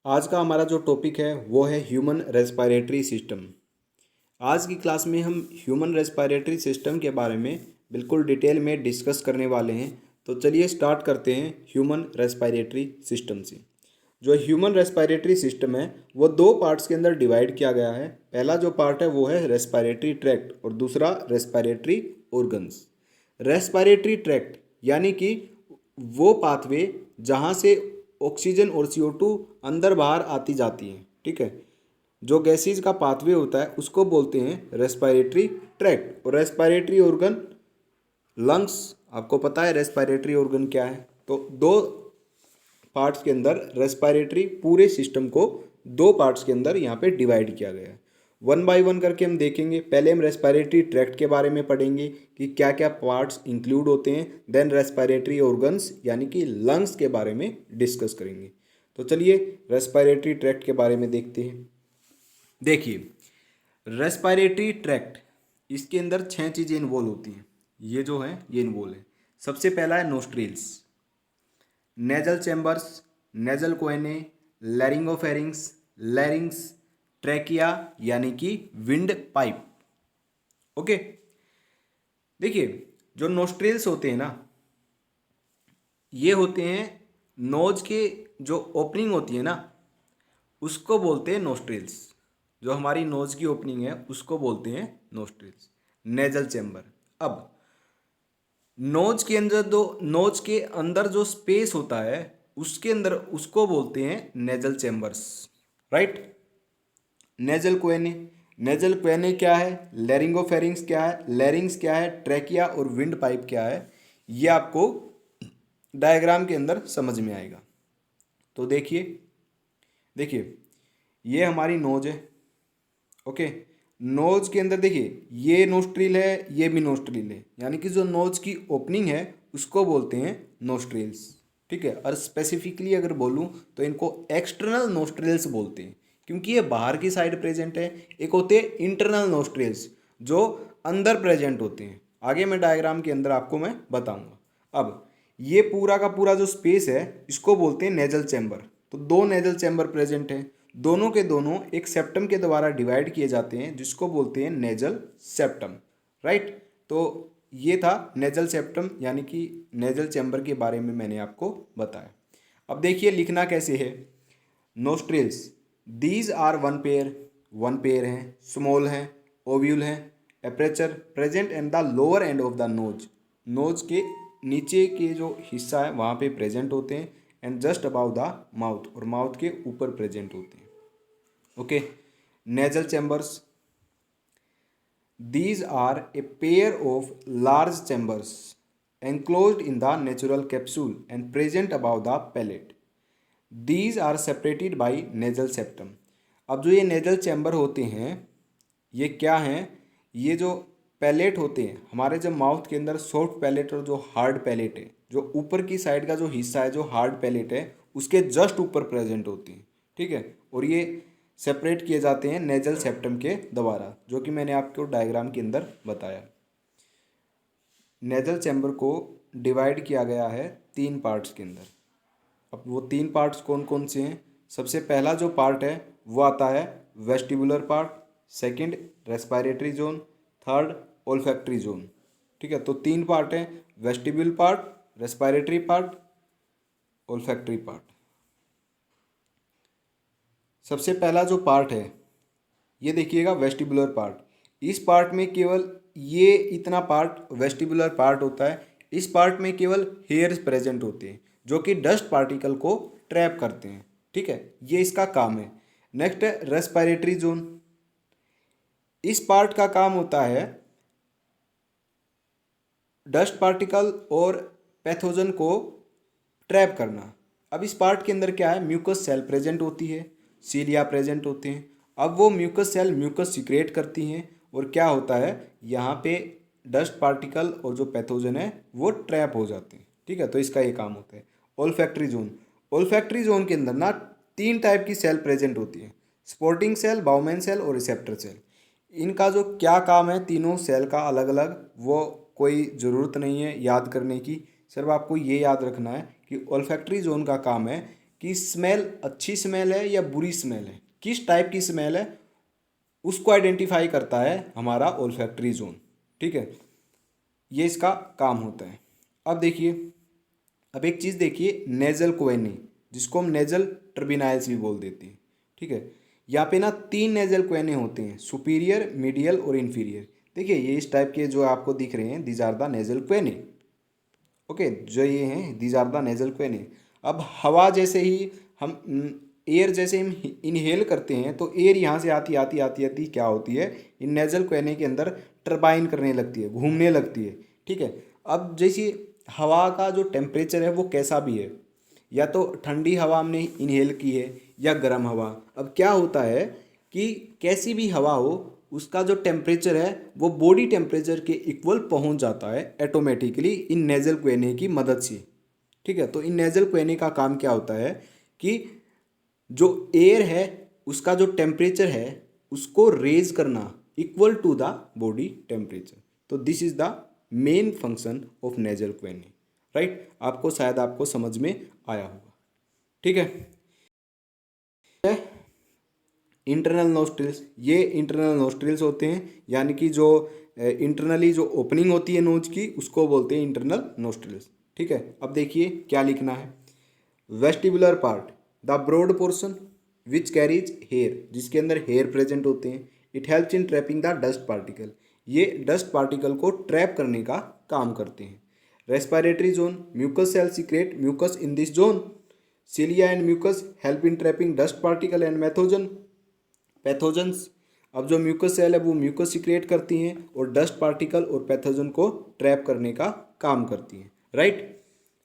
आज का हमारा जो टॉपिक है वो है ह्यूमन रेस्पिरेटरी सिस्टम। आज की क्लास में हम ह्यूमन रेस्पिरेटरी सिस्टम के बारे में बिल्कुल डिटेल में डिस्कस करने वाले हैं। तो चलिए स्टार्ट करते हैं ह्यूमन रेस्पिरेटरी सिस्टम से। जो ह्यूमन रेस्पिरेटरी सिस्टम है वो दो पार्ट्स के अंदर डिवाइड किया गया है। पहला जो पार्ट है वो है रेस्पिरेटरी ट्रैक्ट और दूसरा रेस्पिरेटरी ऑर्गन्स। रेस्पिरेटरी ट्रैक्ट यानी कि वो पाथवे जहाँ से ऑक्सीजन और CO2 अंदर बाहर आती जाती हैं, ठीक है। जो गैसेज का पाथवे होता है उसको बोलते हैं रेस्पिरेटरी ट्रैक्ट। और रेस्पिरेटरी ऑर्गन लंग्स, आपको पता है रेस्पिरेटरी ऑर्गन क्या है। तो दो पार्ट्स के अंदर रेस्पिरेटरी पूरे सिस्टम को दो पार्ट्स के अंदर यहाँ पे डिवाइड किया गया है। वन बाय वन करके हम देखेंगे। पहले हम रेस्पिरेटरी ट्रैक्ट के बारे में पढ़ेंगे कि क्या क्या पार्ट्स इंक्लूड होते हैं। देन रेस्पिरेटरी ऑर्गन्स यानी कि लंग्स के बारे में डिस्कस करेंगे। तो चलिए रेस्पिरेटरी ट्रैक्ट के बारे में देखते हैं। देखिए रेस्पिरेटरी ट्रैक्ट, इसके अंदर 6 चीज़ें इन्वॉल्व होती हैं। ये जो है ये इन्वॉल्व है। सबसे पहला है nostrils, nasal chambers, nasal conchae, laryngopharynx, larynx, trachea यानी कि विंड पाइप। ओके, देखिए जो नोस्ट्रिल्स होते हैं ना, ये होते हैं नोज के जो ओपनिंग होती है ना उसको बोलते हैं नोस्ट्रिल्स। जो हमारी नोज की ओपनिंग है उसको बोलते हैं नोस्ट्रिल्स, नेजल चैम्बर। अब नोज के अंदर जो स्पेस होता है उसके अंदर उसको बोलते हैं नेजल चैम्बर्स, राइट। नेजल कोएने क्या है, लैरिंगोफेरिंग्स क्या है, लैरिंग्स क्या है, ट्रैकिया और विंड पाइप क्या है, ये आपको डायग्राम के अंदर समझ में आएगा। तो देखिए ये हमारी नोज है। ओके, नोज के अंदर देखिए ये नोस्ट्रिल है, ये भी नोस्ट्रिल है, यानी कि जो नोज की ओपनिंग है उसको बोलते हैं नोस्ट्रिल्स, ठीक है। और स्पेसिफिकली अगर बोलूँ तो इनको एक्सटर्नल नोस्ट्रिल्स बोलते हैं क्योंकि ये बाहर की साइड प्रेजेंट है। एक होते हैं इंटरनल नोस्ट्रिल्स जो अंदर प्रेजेंट होते हैं। आगे मैं डायग्राम के अंदर आपको मैं बताऊंगा। अब ये पूरा का पूरा जो स्पेस है इसको बोलते हैं नेजल चैम्बर। तो दो नेजल चैम्बर प्रेजेंट हैं, दोनों के दोनों एक सेप्टम के द्वारा डिवाइड किए जाते हैं जिसको बोलते हैं नेजल सेप्टम, राइट। तो ये था नेजल सेप्टम यानी कि नेजल चैम्बर के बारे में मैंने आपको बताया। अब देखिए लिखना कैसे है। Nostrils, these are one pair हैं, स्मॉल हैं, ओव्यूल हैं, aperture present and the lower end of the nose, nose के नीचे के जो हिस्सा है वहाँ पे प्रेजेंट होते हैं, and just about the mouth, और माउथ के ऊपर प्रेजेंट होते हैं। Okay, nasal chambers, these are a pair of large chambers enclosed in the natural capsule and present above the palate. These are separated by nasal septum. अब जो ये nasal chamber होते हैं ये क्या हैं, ये जो पैलेट होते हैं हमारे जब माउथ के अंदर, सॉफ्ट पैलेट और जो हार्ड पैलेट है, जो ऊपर की साइड का जो हिस्सा है जो हार्ड पैलेट है उसके जस्ट ऊपर प्रेजेंट होती हैं, ठीक है। और ये सेपरेट किए जाते हैं नेजल सेप्टम के द्वारा, जो कि मैंने आपको डायग्राम के अंदर बताया। नेजल चैम्बर को डिवाइड किया गया है 3 पार्ट्स के अंदर। अब वो 3 पार्ट्स कौन कौन से हैं। सबसे पहला जो पार्ट है वो आता है vestibular part, second respiratory zone, third olfactory zone, ठीक है। तो 3 पार्ट हैं, vestibular part, respiratory part, olfactory part. सबसे पहला जो पार्ट है ये देखिएगा वेस्टिबुलर पार्ट। इस पार्ट में केवल ये इतना पार्ट वेस्टिबुलर पार्ट होता है। इस पार्ट में केवल हेयर्स प्रेजेंट होते हैं जो कि डस्ट पार्टिकल को ट्रैप करते हैं, ठीक है। ये इसका काम है। नेक्स्ट है रेस्पिरेटरी जोन। इस पार्ट का काम होता है डस्ट पार्टिकल और पैथोजन को ट्रैप करना। अब इस पार्ट के अंदर क्या है, म्यूकस सेल प्रेजेंट होती है, सीलिया प्रेजेंट होते हैं। अब वो म्यूकस सेल म्यूकस सिक्रेट करती हैं और क्या होता है यहाँ पे डस्ट पार्टिकल और जो पैथोजन है वो ट्रैप हो जाते हैं, ठीक है। तो इसका ये काम होता है। ओल्फैक्टरी जोन, ओल्फैक्टरी जोन के अंदर ना 3 टाइप की सेल प्रेजेंट होती है, स्पॉटिंग सेल, बाउमेन सेल और रिसेप्टर सेल। इनका जो क्या काम है तीनों सेल का अलग अलग, वो कोई ज़रूरत नहीं है याद करने की। सिर्फ आपको ये याद रखना है कि ओल्फैक्टरी जोन का काम है कि स्मेल अच्छी स्मेल है या बुरी स्मेल है, किस टाइप की स्मेल है, उसको आइडेंटिफाई करता है हमारा ओल्फैक्टरी जोन। ठीक है, ये इसका काम होता है। अब देखिए, अब एक चीज़ देखिए, नेजल क्वेनी, जिसको हम नेजल टर्बिनाइल्स भी बोल देते हैं। ठीक है, यहाँ पे ना 3 नेजल क्वेने होते हैं, सुपीरियर, मीडियल और इन्फीरियर। देखिए ये इस टाइप के जो आपको दिख रहे हैं, these are the nasal conchae. Okay, जो ये हैं these are the nasal conchae. अब हवा जैसे ही हम एयर जैसे हम इनहेल करते हैं तो एयर यहाँ से आती आती आती आती क्या होती है, इन नेजल क्वेने के अंदर टर्बाइन करने लगती है, घूमने लगती है। ठीक है, अब जैसे हवा का जो टेम्परेचर है वो कैसा भी है, या तो ठंडी हवा हमने इनहेल की है या गर्म हवा। अब क्या होता है कि कैसी भी हवा हो, उसका जो टेम्परेचर है वो बॉडी टेम्परेचर के इक्वल पहुंच जाता है ऑटोमेटिकली इन नेजल क्वेने की मदद से। ठीक है, तो इन नेजल क्वेने का काम क्या होता है कि जो एयर है उसका जो टेम्परेचर है उसको रेज करना equal to the body temperature. तो this is the main function of nasal conchae. Right, आपको शायद आपको समझ में आया होगा। ठीक है, इंटरनल नोस्ट्रिल्स, ये इंटरनल नोस्ट्रिल्स होते हैं, यानी कि जो इंटरनली जो ओपनिंग होती है नोज की उसको बोलते हैं इंटरनल नोस्ट्रिल्स। ठीक है, अब देखिए क्या लिखना है, vestibular part, the broad portion which carries hair, जिसके अंदर हेयर प्रेजेंट होते हैं। It helps in trapping the dust particle, ये डस्ट पार्टिकल को ट्रैप करने का काम करते हैं। Respiratory zone, mucus cell secrete mucus in this zone. Cilia and mucus help in trapping dust particle and pathogens. अब जो म्यूकस सेल है वो म्यूकस सीक्रेट करती हैं और डस्ट पार्टिकल और पैथोजन को ट्रैप करने का काम करती हैं। राइट,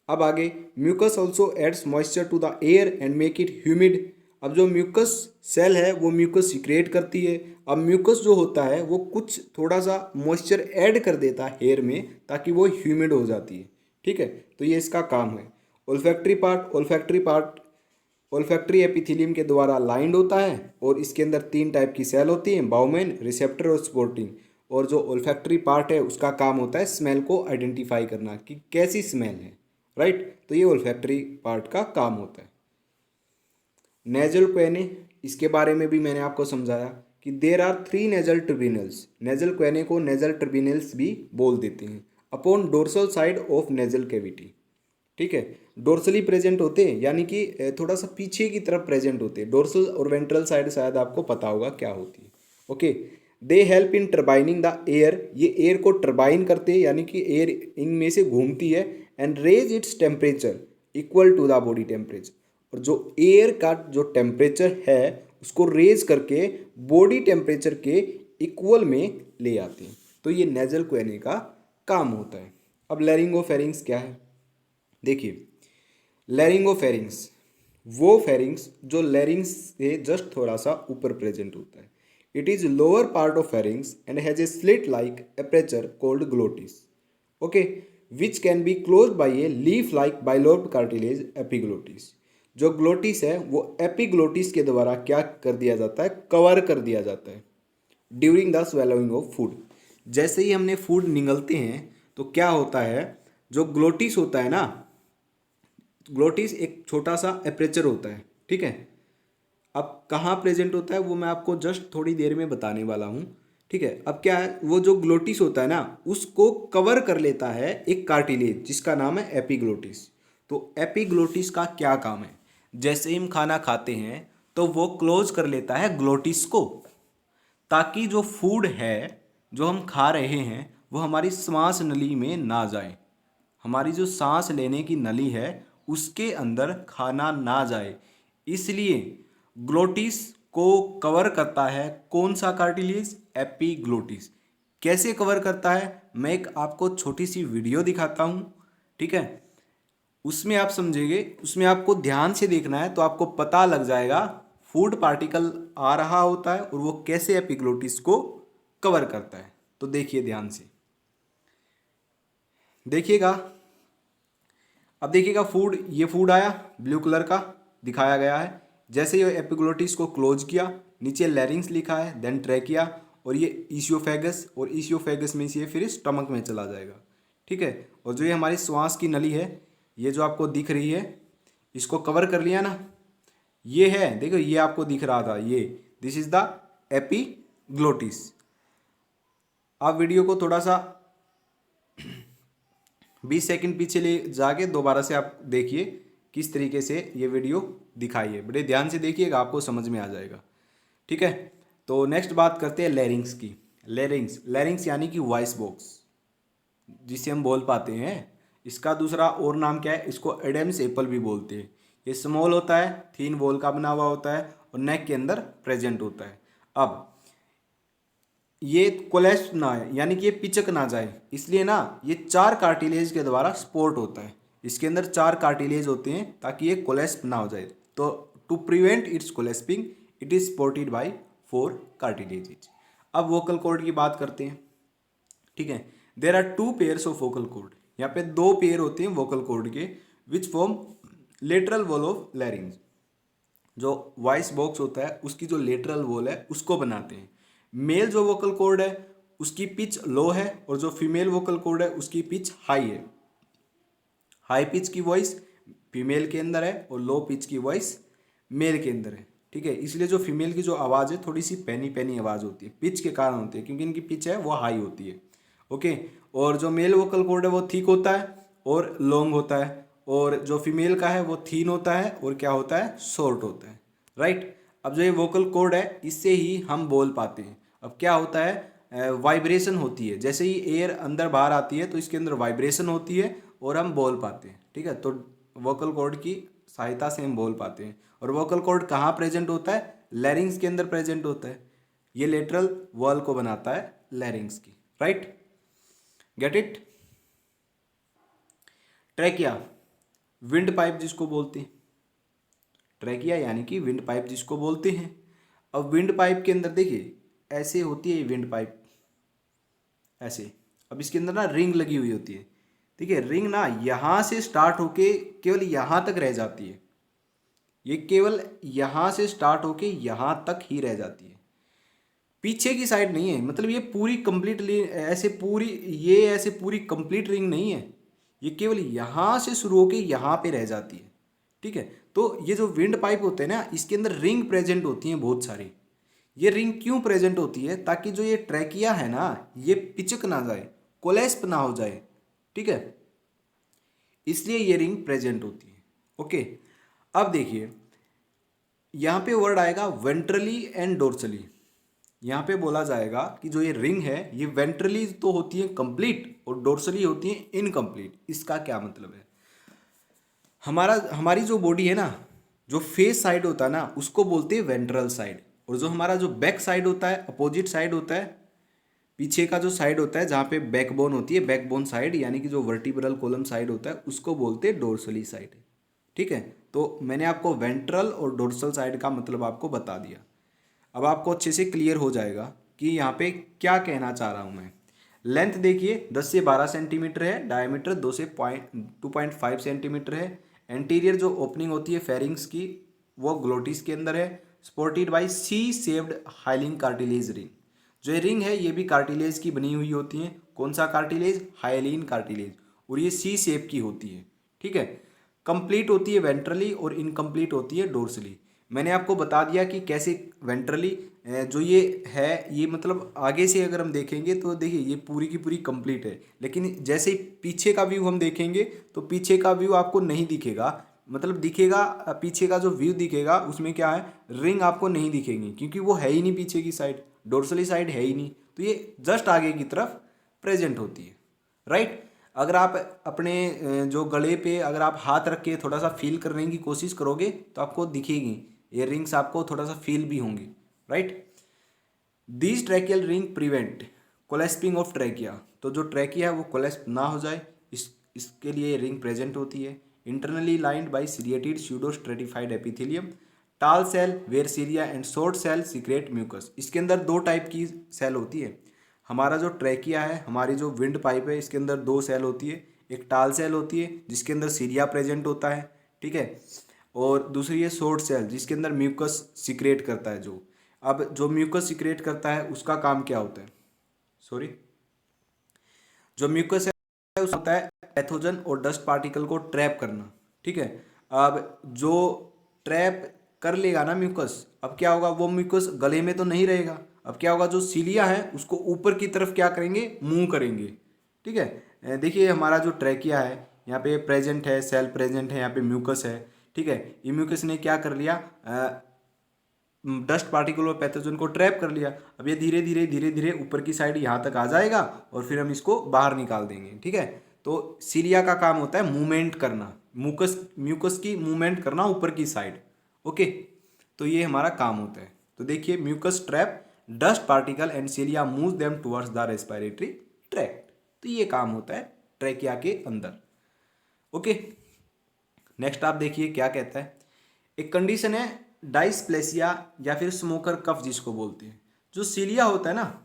अब आगे, mucus also adds moisture to the air and make it humid. अब जो म्यूकस सेल है वो म्यूकस सीक्रेट करती है। अब म्यूकस जो होता है वो कुछ थोड़ा सा मॉइस्चर ऐड कर देता है एयर में ताकि वो ह्यूमिड हो जाती है। ठीक है, तो ये इसका काम है। ओल्फैक्टरी पार्ट ओल्फैक्टरी एपिथेलियम के द्वारा लाइंड होता है और इसके अंदर 3 टाइप की सेल होती हैं, बाउमेन, रिसेप्टर और स्पोर्टिंग। और जो ओल्फैक्टरी पार्ट है उसका काम होता है स्मेल को आइडेंटिफाई करना कि कैसी स्मेल है। राइट, तो ये ओल्फैक्टरी पार्ट का काम होता है। नेजल क्वेने, इसके बारे में भी मैंने आपको समझाया कि there are 3 nasal tribunals. Nasal conchae को नेजल ट्रिब्यूनल्स भी बोल देते हैं। Upon dorsal side of nasal cavity. ठीक है, डोर्सली प्रेजेंट होते हैं, यानी कि थोड़ा सा पीछे की तरफ प्रेजेंट होते हैं। डोर्सल और वेंट्रल साइड शायद आपको पता होगा क्या होती है। Okay, they help in turbining the air, ये एयर को टर्बाइन करते हैं, यानी कि एयर इनमें से घूमती है। And raise its temperature equal to the body temperature, और जो एयर का जो टेम्परेचर है उसको रेज करके बॉडी टेम्परेचर के इक्वल में ले आते हैं। तो ये नेजल क्वेने का काम होता है। अब लैरिंगोफेरिंग्स क्या है, देखिए, लैरिंगोफेरिंग्स वो फेरिंग्स जो लैरिंग्स से जस्ट थोड़ा सा ऊपर प्रेजेंट होता है। It is lower part of pharynx and has a slit like aperture called glottis. Okay, which can be close by a leaf like bilobed cartilage epiglottis. जो ग्लोटिस है वो एपिग्लोटिस के द्वारा क्या कर दिया जाता है, कवर कर दिया जाता है during the swallowing of food. जैसे ही हमने फूड निगलते हैं तो क्या होता है, जो ग्लोटिस होता है ना, ग्लोटिस एक छोटा सा एपरेचर होता है। ठीक है, अब कहाँ प्रेजेंट होता है वो मैं आपको जस्ट थोड़ी देर में बताने वाला हूँ। ठीक है, अब क्या है, वो जो ग्लोटिस होता है ना उसको कवर कर लेता है एक कार्टिलेज जिसका नाम है एपिग्लोटिस। तो एपिग्लोटिस का क्या काम है, जैसे ही हम खाना खाते हैं तो वो क्लोज कर लेता है ग्लोटिस को, ताकि जो फूड है जो हम खा रहे हैं वो हमारी श्वास नली में ना जाए। हमारी जो सांस लेने की नली है उसके अंदर खाना ना जाए, इसलिए ग्लोटिस को कवर करता है कौन सा कार्टिलेज, एपिग्लोटिस। कैसे कवर करता है, मैं एक आपको छोटी सी वीडियो दिखाता हूँ। ठीक है, उसमें आप समझेंगे, उसमें आपको ध्यान से देखना है तो आपको पता लग जाएगा फूड पार्टिकल आ रहा होता है और वो कैसे एपिग्लोटिस को कवर करता है। तो देखिए ध्यान से देखिएगा। अब देखिएगा फूड, ये फूड आया ब्लू कलर का दिखाया गया है। जैसे ये एपिग्लोटिस को क्लोज किया, नीचे लैरिंग्स लिखा है, देन ट्रैकिया और ये ईसियोफेगस, और ईसियोफेगस में से ये फिर स्टमक में चला जाएगा। ठीक है, और जो ये हमारी श्वास की नली है, ये जो आपको दिख रही है, इसको कवर कर लिया ना। ये है, देखो ये आपको दिख रहा था, ये दिस इज द एपिग्लोटिस। आप वीडियो को थोड़ा सा 20 सेकंड पीछे ले जाके दोबारा से आप देखिए किस तरीके से ये वीडियो दिखाई है। बड़े ध्यान से देखिएगा, आपको समझ में आ जाएगा। ठीक है, तो नेक्स्ट बात करते हैं लैरिंग्स की। लैरिंग्स यानी कि वॉइस बॉक्स, जिसे हम बोल पाते हैं। इसका दूसरा और नाम क्या है, इसको एडम्स एप्पल भी बोलते हैं। ये स्मॉल होता है, थीन वॉल का बना हुआ होता है और नेक के अंदर प्रेजेंट होता है। अब ये कोलेप्स ना है, यानी कि ये पिचक ना जाए, इसलिए ना ये 4 कार्टिलेज के द्वारा सपोर्ट होता है। इसके अंदर 4 कार्टिलेज होते हैं ताकि ये कोलेप्स ना हो जाए। तो to prevent its collapsing it is supported by 4 cartilages. अब वोकल कॉर्ड की बात करते हैं। ठीक है, there are 2 pairs of vocal cord. यहाँ पे 2 पेयर होते हैं वोकल कॉर्ड के, which form lateral wall of larynx. जो वॉइस बॉक्स होता है उसकी जो लेटरल वॉल है उसको बनाते हैं। मेल जो वोकल कॉर्ड है उसकी पिच लो है और जो फीमेल वोकल कॉर्ड है उसकी पिच हाई है। हाई पिच की वॉइस फीमेल के अंदर है और लो पिच की वॉइस मेल के अंदर है। ठीक है, इसलिए जो फीमेल की जो आवाज़ है थोड़ी सी पैनी पैनी आवाज़ होती है, पिच के कारण होती है, क्योंकि इनकी पिच है वो हाई होती है। ओके, और जो मेल वोकल कॉर्ड है वो थिक होता है और लॉन्ग होता है, और जो फीमेल का है वो थीन होता है और क्या होता है, शॉर्ट होता है। राइट, अब जो ये वोकल कॉर्ड है इससे ही हम बोल पाते हैं। अब क्या होता है, वाइब्रेशन होती है, जैसे ही एयर अंदर बाहर आती है तो इसके अंदर वाइब्रेशन होती है और हम बोल पाते हैं। ठीक है, तो वोकल कॉर्ड की सहायता से हम बोल पाते हैं। और वोकल कॉर्ड कहाँ प्रेजेंट होता है, लैरिंग्स के अंदर प्रेजेंट होता है। ये लेटरल वॉल को बनाता है लैरिंग्स की। Right, get it. Trachea, wind pipe जिसको बोलते हैं, ट्रैकिया यानी कि विंड पाइप जिसको बोलते हैं। अब विंड पाइप के अंदर देखिए ऐसे होती है विंड पाइप, ऐसे। अब इसके अंदर ना रिंग लगी हुई होती है। ठीक है, रिंग ना यहाँ से स्टार्ट होके केवल यहाँ तक रह जाती है। ये केवल यहाँ से स्टार्ट होके यहाँ तक ही रह जाती है, पीछे की साइड नहीं है। मतलब ये पूरी कंप्लीट ऐसे पूरी, ये ऐसे पूरी कंप्लीट रिंग नहीं है, ये केवल यहाँ से शुरू होके यहाँ पे रह जाती है। ठीक है, तो ये जो विंड पाइप होते हैं ना इसके अंदर रिंग प्रेजेंट होती हैं बहुत सारी। ये रिंग क्यों प्रेजेंट होती है, ताकि जो ये ट्रैकिया है ना ये पिचक ना जाए, कोलेस्प ना हो जाए। ठीक है, इसलिए ये रिंग प्रेजेंट होती है। ओके, अब देखिए यहाँ पे वर्ड आएगा वेंट्रली एंड डोर्सली। यहाँ पे बोला जाएगा कि जो ये रिंग है ये वेंट्रली तो होती है कंप्लीट और डोर्सली होती है इनकम्प्लीट। इसका क्या मतलब है, हमारी जो बॉडी है ना, जो फेस साइड होता है ना उसको बोलते हैं वेंट्रल साइड, और जो हमारा जो बैक साइड होता है, अपोजिट साइड होता है, पीछे का जो साइड होता है जहाँ पे बैकबोन होती है, बैकबोन साइड यानी कि जो वर्टिब्रल कॉलम साइड होता है उसको बोलते हैं डोर्सली साइड। ठीक है, तो मैंने आपको वेंट्रल और डोर्सल साइड का मतलब आपको बता दिया। अब आपको अच्छे से क्लियर हो जाएगा कि यहाँ पे क्या कहना चाह रहा हूँ मैं। लेंथ देखिए 10 से 12 सेंटीमीटर है, डायमीटर 2 से 2.5 सेंटीमीटर है। एंटीरियर जो ओपनिंग होती है फेरिंग्स की वो ग्लोटिस के अंदर है, supported by C shaped hyaline cartilage ring. जो ये रिंग है ये भी कार्टिलेज की बनी हुई होती है। कौन सा कार्टिलेज, हाइलिन कार्टिलेज, और ये सी शेप की होती है। ठीक है, कंप्लीट होती है वेंट्रली और इनकम्प्लीट होती है डोर्सली। मैंने आपको बता दिया कि कैसे वेंट्रली जो ये है, ये मतलब आगे से अगर हम देखेंगे तो देखिए ये पूरी की पूरी कंप्लीट है, लेकिन जैसे ही पीछे का व्यू हम देखेंगे तो पीछे का व्यू आपको नहीं दिखेगा। मतलब दिखेगा, पीछे का जो व्यू दिखेगा उसमें क्या है, रिंग आपको नहीं दिखेगी क्योंकि वो है ही नहीं पीछे की साइड, डोर्सली साइड है ही नहीं, तो ये जस्ट आगे की तरफ प्रेजेंट होती है। राइट, अगर आप अपने जो गले पे अगर आप हाथ रख के थोड़ा सा फील करने की कोशिश करोगे तो आपको दिखेगी ये रिंग्स, आपको थोड़ा सा फील भी होंगी। Right, these tracheal ring prevent collapsing of trachea. तो जो ट्रैकिया है वो कोलेस्प ना हो जाए, इसके लिए रिंग प्रेजेंट होती है। Internally lined by ciliated pseudo stratified epithelium, tall cell where cilia and short cell secrete mucus. इसके अंदर 2 टाइप की सेल होती है। हमारा जो ट्रैकिया है, हमारी जो विंड पाइप है, इसके अंदर 2 सेल होती है। एक टाल सेल होती है जिसके अंदर सीरिया प्रेजेंट होता है। ठीक है, और दूसरी है शॉर्ट सेल जिसके अंदर म्यूकस सीक्रेट करता है। जो अब जो म्यूकस सीक्रेट करता है उसका काम क्या होता है, सॉरी, जो म्यूकस है उसका होता है पैथोजन और डस्ट पार्टिकल को ट्रैप करना। ठीक है, अब जो ट्रैप कर लेगा ना म्यूकस, अब क्या होगा, वो म्यूकस गले में तो नहीं रहेगा। अब क्या होगा, जो सीलिया है उसको ऊपर की तरफ क्या करेंगे, मूव करेंगे। ठीक है, देखिए हमारा जो ट्रैकिया है यहाँ पे प्रेजेंट है, सेल प्रेजेंट है, यहाँ पे म्यूकस है। ठीक है, ये म्यूकस ने क्या कर लिया, डस्ट पार्टिकल और पैथोजन को ट्रैप कर लिया। अब ये धीरे धीरे धीरे धीरे ऊपर की साइड यहाँ तक आ जाएगा और फिर हम इसको बाहर निकाल देंगे। ठीक है, तो सीलिया का काम होता है मूवमेंट करना, म्यूकस म्यूकस की मूवमेंट करना ऊपर की साइड। ओके, तो ये हमारा काम होता है। तो देखिए, mucus trap dust particle and cilia move them towards the respiratory tract. तो ये काम होता है ट्रैकिया के अंदर। ओके, नेक्स्ट आप देखिए क्या कहता है। एक कंडीशन है डाइस्प्लेसिया या फिर स्मोकर कफ जिसको बोलते हैं। जो सीलिया होता है ना,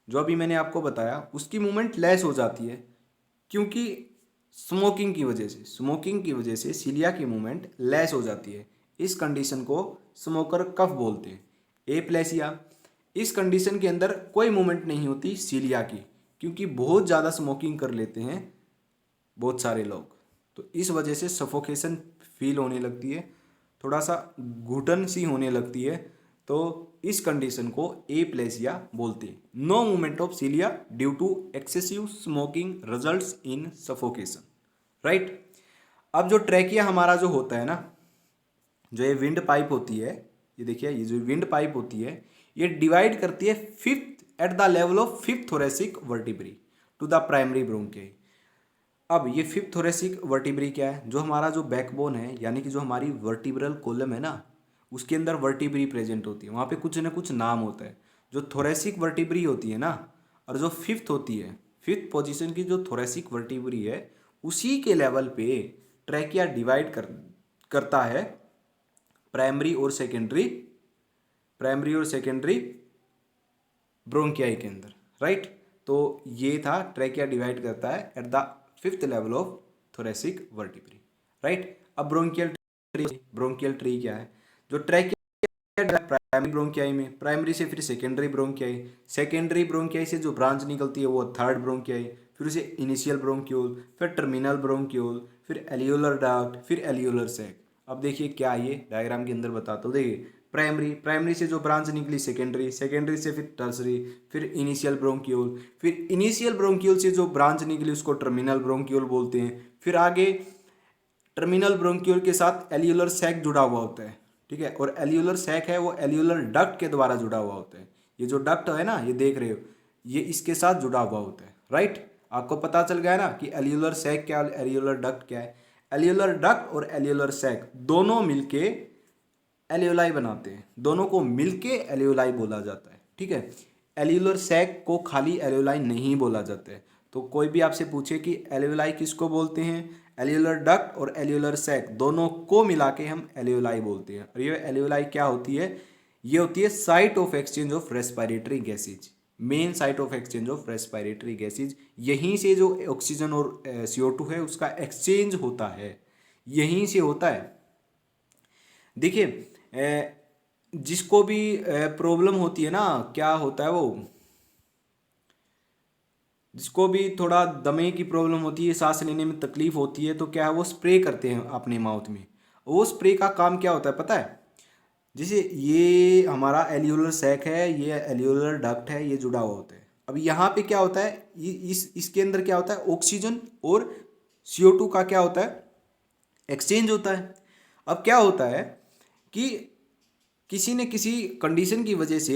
जो अभी मैंने आपको बताया, उसकी मूवमेंट लेस हो जाती है क्योंकि स्मोकिंग की वजह से सीलिया की मूवमेंट लेस हो जाती है। इस कंडीशन को स्मोकर कफ बोलते हैं। एप्लेसिया, इस कंडीशन के अंदर कोई मूवमेंट नहीं होती सीलिया की, क्योंकि बहुत ज़्यादा स्मोकिंग कर लेते हैं बहुत सारे लोग, तो इस वजह से सफोकेशन फील होने लगती है, थोड़ा सा घुटन सी होने लगती है। तो इस कंडीशन को एप्लेसिया बोलते हैं। No movement of cilia due to excessive smoking results in suffocation. Right, अब जो ट्रैकिया हमारा जो होता है ना, जो ये विंड पाइप होती है, ये देखिए, ये जो विंड पाइप होती है, ये डिवाइड करती है fifth at the level of fifth thoracic vertebrae to the primary bronchi. अब ये फिफ्थ थोरेसिक वर्टिब्री क्या है, जो हमारा जो बैकबोन है, यानी कि जो हमारी वर्टिब्रल कॉलम है ना, उसके अंदर वर्टिब्री प्रेजेंट होती है, वहाँ पे कुछ ना कुछ नाम होता है। जो थोरेसिक वर्टिब्री होती है ना, और जो फिफ्थ होती है, फिफ्थ पोजीशन की जो थोरेसिक वर्टिब्री है, उसी के लेवल पे ट्रैकिया डिवाइड करता है प्राइमरी और सेकेंडरी ब्रोंकियाई के अंदर। राइट, तो ये था ट्रैकिया डिवाइड करता है at the fifth level of thoracic vertebrae. Right, अब ब्रोंकियल ट्री क्या है, जो ट्रैकिया प्राइमरी ब्रोंकियाई में, प्राइमरी से फिर सेकेंडरी ब्रोंकियाई से जो ब्रांच निकलती है वो थर्ड ब्रोंकियाई, फिर उसे इनिशियल ब्रोंक्यूल, फिर टर्मिनल ब्रोंक्यूल, फिर एलियोलर डक्ट, फिर एलियोलर सैक। अब देखिए क्या ये डायग्राम के अंदर बताता हूँ। देखिए, प्राइमरी से जो ब्रांच निकली सेकेंडरी से फिर टर्सरी, फिर इनिशियल ब्रोंक्यूल, फिर इनिशियल ब्रोंक्यूल से जो ब्रांच निकली उसको टर्मिनल ब्रोंक्यूल बोलते हैं। फिर आगे टर्मिनल ब्रोंक्यूल के साथ एलियोलर सैक जुड़ा हुआ होता है। ठीक है, और एलियोलर सैक है वो एलियोलर डक्ट के द्वारा जुड़ा हुआ होता है। ये जो डक्ट है ना, ये देख रहे हो, ये इसके साथ जुड़ा हुआ होता है। राइट, आपको पता चल गया ना कि एलियोलर सैक क्या, एलियोलर डक्ट क्या है। एलियोलर डक्ट और एलियोलर सैक दोनों मिलके एलियोलाई बनाते हैं, दोनों को मिलके एलियोलाई बोला जाता है। ठीक है, एलियोलर सैक को खाली एलियोलाई नहीं बोला जाता है। तो कोई भी आपसे पूछे कि एलियोलाई किसको बोलते हैं, एलियोलर डक्ट और एलियोलर सैक दोनों को मिला के हम एलियोलाई बोलते हैं। और ये एलियोलाई क्या होती है, ये होती है site of exchange of respiratory gases, main site of exchange of respiratory gases. यहीं से जो ऑक्सीजन और CO2 है उसका एक्सचेंज होता है, यहीं से होता है। देखिए, जिसको भी प्रॉब्लम होती है ना, क्या होता है वो, जिसको भी थोड़ा दमे की प्रॉब्लम होती है, सांस लेने में तकलीफ होती है, तो क्या है वो स्प्रे करते हैं अपने माउथ में। वो स्प्रे का काम क्या होता है पता है, जैसे ये हमारा एलियोलर सैक है, ये एलियोलर डक्ट है, ये जुड़ा हुआ होता है। अब यहाँ पे क्या होता है, इसके अंदर क्या होता है, ऑक्सीजन और CO2 का क्या होता है, एक्सचेंज होता है। अब क्या होता है कि किसी न किसी कंडीशन की वजह से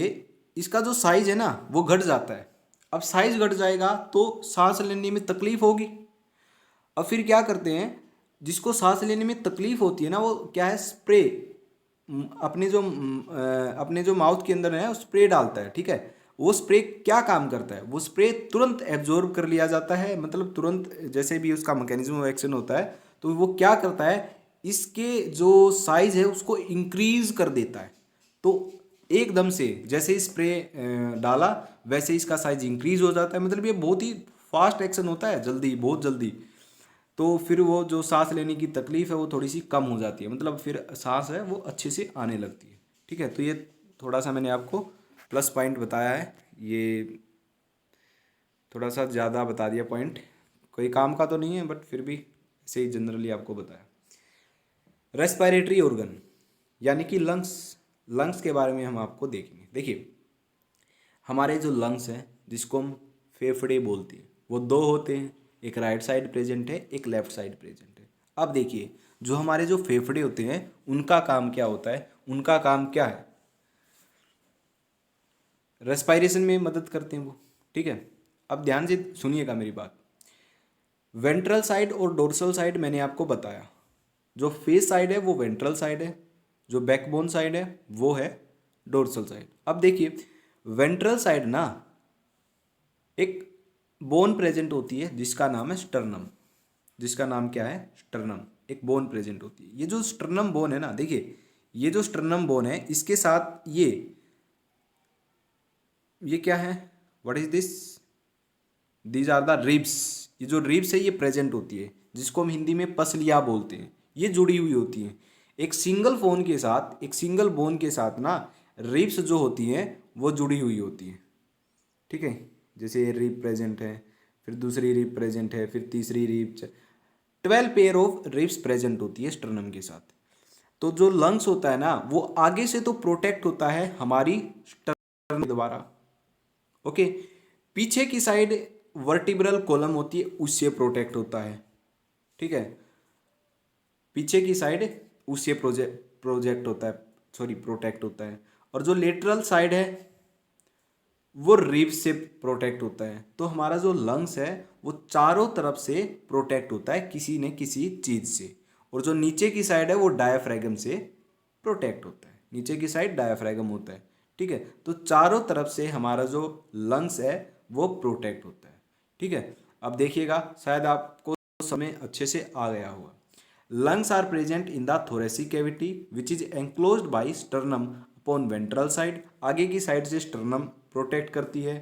इसका जो साइज है ना वो घट जाता है। अब साइज घट जाएगा तो सांस लेने में तकलीफ होगी। अब फिर क्या करते हैं, जिसको सांस लेने में तकलीफ होती है ना, वो क्या है, स्प्रे अपने जो माउथ के अंदर है स्प्रे डालता है। ठीक है, वो स्प्रे क्या काम करता है, वो स्प्रे तुरंत एब्जॉर्ब कर लिया जाता है, मतलब तुरंत, जैसे भी उसका मैकेनिज्म ऑफ एक्शन होता है, तो वो क्या करता है, इसके जो साइज है उसको इंक्रीज कर देता है। तो एकदम से जैसे ही स्प्रे डाला वैसे ही इसका साइज इंक्रीज हो जाता है, मतलब ये बहुत ही फास्ट एक्शन होता है, जल्दी, बहुत जल्दी। तो फिर वो जो सांस लेने की तकलीफ है वो थोड़ी सी कम हो जाती है, मतलब फिर सांस है वो अच्छे से आने लगती है। ठीक है, तो ये थोड़ा सा मैंने आपको प्लस पॉइंट बताया है, ये थोड़ा सा ज़्यादा बता दिया पॉइंट, कोई काम का तो नहीं है बट फिर भी ऐसे ही जनरली आपको बताया। रेस्पिरेटरी ऑर्गन यानी कि लंग्स के बारे में हम आपको देखेंगे। देखिए, हमारे जो लंग्स हैं जिसको हम फेफड़े बोलते हैं वो दो होते हैं, एक राइट साइड प्रेजेंट है, एक लेफ्ट साइड प्रेजेंट है। अब देखिए, जो हमारे जो फेफड़े होते हैं उनका काम क्या होता है, उनका काम क्या है, रेस्पिरेशन में मदद करते हैं वो। ठीक है, अब ध्यान से सुनिएगा मेरी बात। वेंट्रल साइड और डोर्सल साइड मैंने आपको बताया। जो फेस साइड है वो वेंट्रल साइड है, जो बैकबोन साइड है वो है डोर्सल साइड। अब देखिए, वेंट्रल साइड ना एक बोन प्रेजेंट होती है जिसका नाम है स्टर्नम। जिसका नाम क्या है, स्टर्नम। एक बोन प्रेजेंट होती है। ये जो स्टर्नम बोन है ना, देखिए ये जो स्टर्नम बोन है इसके साथ ये क्या है, what is this, these are the ribs. ये जो रिब्स है ये प्रेजेंट होती है, जिसको हम हिंदी में पसलियाँ बोलते हैं। ये जुड़ी हुई होती हैं एक सिंगल बोन के साथ ना, रिब्स जो होती हैं वो जुड़ी हुई होती हैं। ठीक है, जैसे ये रिब प्रेजेंट है, फिर दूसरी रिब प्रेजेंट है, फिर तीसरी rib, 12 pair of ribs present होती है स्टर्नम के साथ। तो जो लंग्स होता है ना वो आगे से तो प्रोटेक्ट होता है हमारी स्टर्नम के द्वारा। ओके, पीछे की साइड वर्टिब्रल कॉलम होती है उससे प्रोटेक्ट होता है। ठीक है, पीछे की साइड उससे प्रोजेक्ट होता है, सॉरी प्रोटेक्ट होता है। और जो लेटरल साइड है वो रिब से प्रोटेक्ट होता है। तो हमारा जो लंग्स है वो चारों तरफ से प्रोटेक्ट होता है किसी न किसी चीज़ से। और जो नीचे की साइड है वो डायाफ्रागम से प्रोटेक्ट होता है, नीचे की साइड डायाफ्रागम होता है। ठीक है, तो चारों तरफ से हमारा जो लंग्स है वो प्रोटेक्ट होता है। ठीक है, अब देखिएगा, शायद आपको समय अच्छे से आ गया होगा। Lungs are present in the thoracic cavity which is enclosed by sternum upon ventral side। आगे की साइड से sternum प्रोटेक्ट करती है।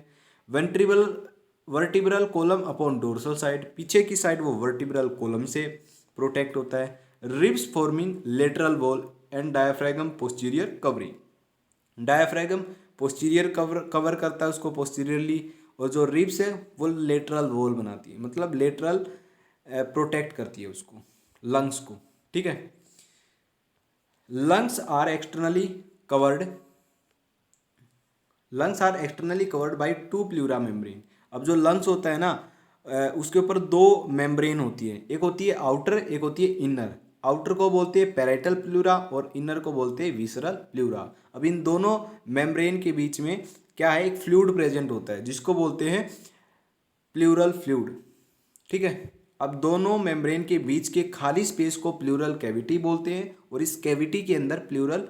Vertebral column upon dorsal side, पीछे की साइड वो वर्टिब्रल कॉलम से प्रोटेक्ट होता है। Ribs forming lateral wall and diaphragm posterior covering. Diaphragm posterior cover करता है उसको पोस्टीरियरली, और जो रिब्स है वो लेटरल वॉल बनाती है, मतलब लेटरल प्रोटेक्ट करती है उसको, लंग्स को। ठीक है, lungs are externally covered by 2 pleura membrane. अब जो लंग्स होता है ना उसके ऊपर 2 मेम्ब्रेन होती है, एक होती है आउटर, एक होती है इनर। आउटर को बोलते हैं पैराइटल प्लूरा और इनर को बोलते हैं विसरल प्लूरा। अब इन दोनों मेम्ब्रेन के बीच में क्या है, एक फ्लूइड प्रेजेंट होता है जिसको बोलते हैं प्लूरल फ्लूइड। ठीक है, अब दोनों मेम्ब्रेन के बीच के खाली स्पेस को प्लूरल कैविटी बोलते हैं, और इस कैविटी के अंदर प्लूरल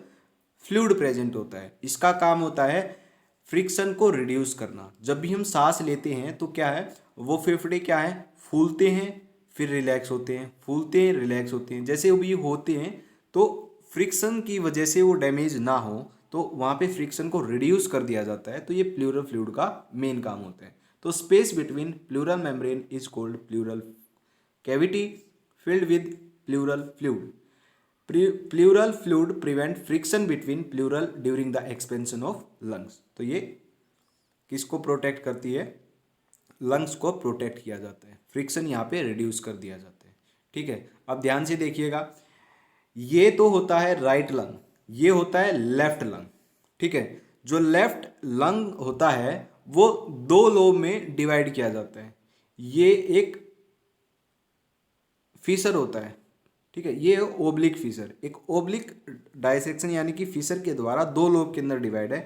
फ्लूइड प्रेजेंट होता है। इसका काम होता है फ्रिक्शन को रिड्यूस करना। जब भी हम सांस लेते हैं तो क्या है, वो फेफड़े क्या है, फूलते हैं फिर रिलैक्स होते हैं, फूलते हैं रिलैक्स होते हैं। जैसे भी होते हैं तो फ्रिक्शन की वजह से वो डैमेज ना हो तो वहाँ पे फ्रिक्शन को रिड्यूस कर दिया जाता है। तो ये प्लूरल फ्लूइड का मेन काम होता है। तो space between pleural membrane is called pleural cavity filled with pleural fluid। Pleural fluid prevent friction between pleural during the expansion of lungs. तो ये किसको प्रोटेक्ट करती है, लंग्स को प्रोटेक्ट किया जाता है, फ्रिक्शन यहाँ पे रिड्यूस कर दिया जाता है। ठीक है, अब ध्यान से देखिएगा, ये तो होता है राइट लंग, ये होता है लेफ्ट लंग। ठीक है, जो लेफ्ट लंग होता है वो 2 लोब में डिवाइड किया जाता है। ये एक फीसर होता है। ठीक है, ये ओब्लिक फीसर, एक ओब्लिक डायसेक्शन यानी कि फीसर के द्वारा 2 लोब के अंदर डिवाइड है,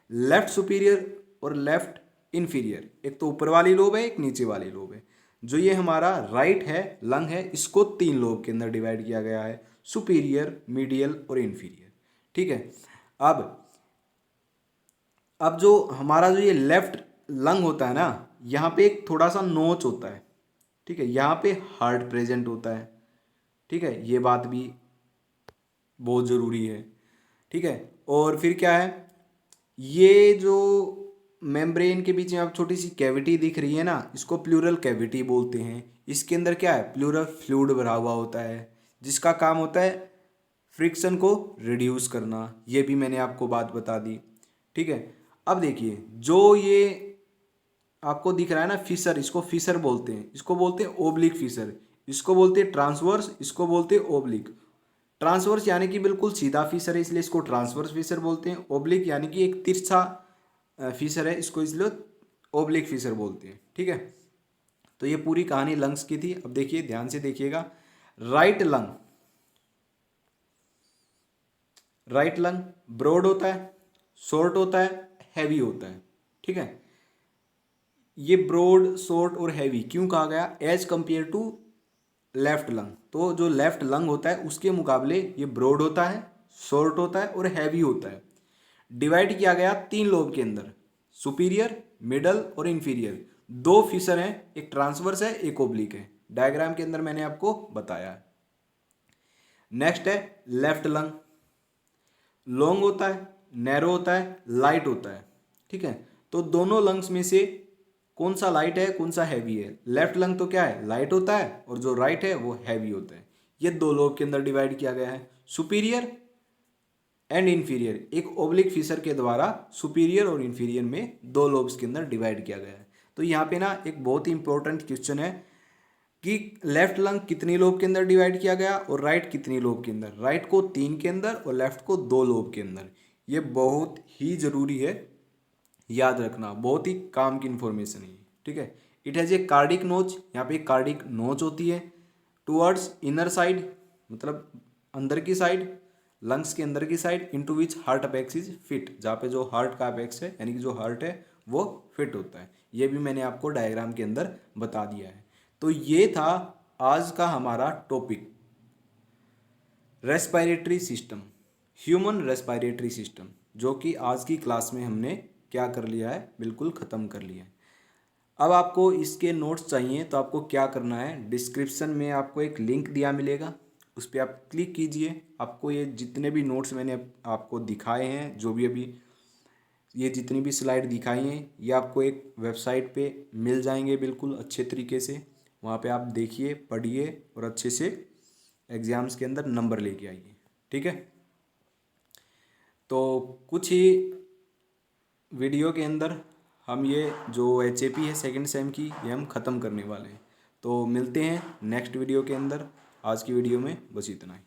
लेफ्ट सुपीरियर और लेफ्ट इन्फीरियर। एक तो ऊपर वाली लोब है, एक नीचे वाली लोब है। जो ये हमारा राइट है लंग है, इसको 3 लोब के अंदर डिवाइड किया गया है, सुपीरियर, मीडियल और इन्फीरियर। ठीक है, अब जो हमारा जो ये लेफ्ट लंग होता है ना, यहाँ पे एक थोड़ा सा नोच होता है। ठीक है, यहाँ पे हार्ट प्रेजेंट होता है। ठीक है, ये बात भी बहुत ज़रूरी है। ठीक है, और फिर क्या है, ये जो मेम्ब्रेन के बीच में आप छोटी सी कैविटी दिख रही है ना, इसको प्लूरल कैविटी बोलते हैं। इसके अंदर क्या है, प्लूरल फ्लूइड भरा हुआ होता है जिसका काम होता है फ्रिक्शन को रिड्यूस करना। ये भी मैंने आपको बात बता दी। ठीक है, अब देखिए, जो ये आपको दिख रहा है ना फिशर, इसको फिशर बोलते हैं, इसको बोलते हैं ओब्लिक फिशर, इसको बोलते हैं ट्रांसवर्स, इसको बोलते हैं ओब्लिक। ट्रांसवर्स यानी कि बिल्कुल सीधा फीसर है, इसलिए इसको ट्रांसवर्स फीसर बोलते हैं। ओब्लिक यानी कि एक तिरछा फीसर है, इसको इसलिए ओब्लिक फीसर बोलते हैं। ठीक है, तो ये पूरी कहानी लंग्स की थी। अब देखिए, ध्यान से देखिएगा। Right lung, right lung broad होता है, शॉर्ट होता है, हैवी होता है। ठीक है, ये ब्रॉड, शॉर्ट और हैवी क्यों कहा गया as compare to left lung? तो जो लेफ्ट लंग होता है उसके मुकाबले ये ब्रॉड होता है, शॉर्ट होता है और हैवी होता है। डिवाइड किया गया 3 लोब के अंदर, सुपीरियर, मिडल और इंफीरियर। 2 फीसर हैं, एक ट्रांसवर्स है, एक ओब्लिक है। डायग्राम के अंदर मैंने आपको बताया है। नेक्स्ट है लेफ्ट लंग। लॉन्ग होता है, नैरो होता है, लाइट होता है। ठीक है, तो दोनों लंग्स में से कौन सा लाइट है, कौन सा हैवी है? लेफ्ट लंग तो क्या है, लाइट होता है, और जो राइट है वो हैवी होता है। ये 2 लोब के अंदर डिवाइड किया गया है, सुपीरियर एंड इंफीरियर। एक ओब्लिक फीसर के द्वारा सुपीरियर और इंफीरियर में 2 लोब्स के अंदर डिवाइड किया गया है। तो यहाँ पे ना एक बहुत ही इंपॉर्टेंट क्वेश्चन है कि लेफ्ट लंग कितनी लोब के अंदर डिवाइड किया गया और राइट कितनी लोब के अंदर? राइट को 3 के अंदर और लेफ्ट को 2 लोब के अंदर। ये बहुत ही जरूरी है, याद रखना, बहुत ही काम की इंफॉर्मेशन है। ठीक है, इट हैज ए कार्डिक नोच। यहाँ पे कार्डिक नोच होती है टुवर्ड्स इनर साइड, मतलब अंदर की साइड, लंग्स के अंदर की side, into which heart apex is fit, जहाँ पे जो हार्ट का अपेक्स है यानी कि जो हार्ट है वो फिट होता है। ये भी मैंने आपको डायग्राम के अंदर बता दिया है। तो ये था आज का हमारा topic, respiratory system, human respiratory system, जो कि आज की क्लास में हमने क्या कर लिया है, बिल्कुल ख़त्म कर लिया है। अब आपको इसके नोट्स चाहिए तो आपको क्या करना है, डिस्क्रिप्शन में आपको एक लिंक दिया मिलेगा, उस पर आप क्लिक कीजिए। आपको ये जितने भी नोट्स मैंने आपको दिखाए हैं, जो भी अभी ये जितनी भी स्लाइड दिखाई हैं, ये आपको एक वेबसाइट पे मिल जाएंगे बिल्कुल अच्छे तरीके से। वहाँ पे आप देखिए, पढ़िए और अच्छे से एग्ज़ाम्स के अंदर नंबर लेके आइए। ठीक है, तो कुछ ही वीडियो के अंदर हम ये जो HAP है सेकंड सेम की, ये हम ख़त्म करने वाले हैं। तो मिलते हैं नेक्स्ट वीडियो के अंदर। आज की वीडियो में बस इतना ही।